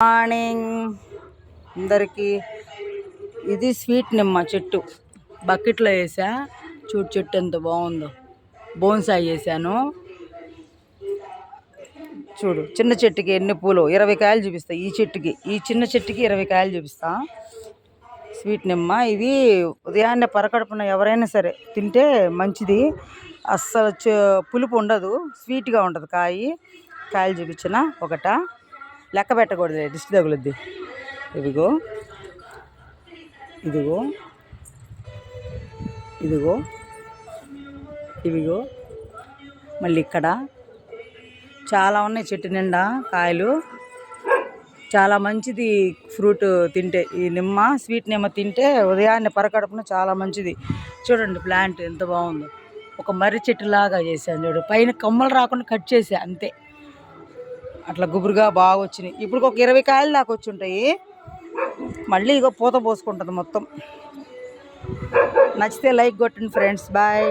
Morning అందరికీ. ఇది sweet నిమ్మ చెట్టు బకెట్లో వేసా. చూడు చెట్టు ఎంత బాగుందో. బోన్సాయి వేసాను. చూడు చిన్న చెట్టుకి ఎన్ని పూలు. 20 కాయలు చూపిస్తా ఈ చెట్టుకి. ఈ చిన్న చెట్టుకి 20 కాయలు చూపిస్తా. స్వీట్ నిమ్మ ఇవి ఉదయాన్నే పరకడుపున ఎవరైనా సరే తింటే మంచిది. అస్సలు పులుపు ఉండదు, స్వీట్గా ఉంటుంది కాయలు చూపించిన ఒకట. లెక్క పెట్టకూడదు, దిష్టి తగులుద్ది. ఇదిగో ఇదిగో ఇదిగో ఇవిగో మళ్ళీ ఇక్కడ చాలా ఉన్నాయి చెట్టు నిండా కాయలు. చాలా మంచిది ఫ్రూట్ తింటే. ఈ నిమ్మ స్వీట్ నిమ్మ తింటే ఉదయాన్నే పరకడుపున చాలా మంచిది. చూడండి ప్లాంట్ ఎంత బాగుందో. ఒక మర్రి చెట్టు లాగా చేశాను చూడు. పైన కొమ్మలు రాకుండా కట్ చేసా అంతే. అట్లా గుబురుగా బాగా వచ్చినాయి. ఇప్పుడు ఒక 20 కాయలు దాకా వచ్చి ఉంటాయి. మళ్ళీ ఇగో పూత పోసుకుంటుంది మొత్తం. నచ్చితే లైక్ కొట్టండి ఫ్రెండ్స్. బాయ్.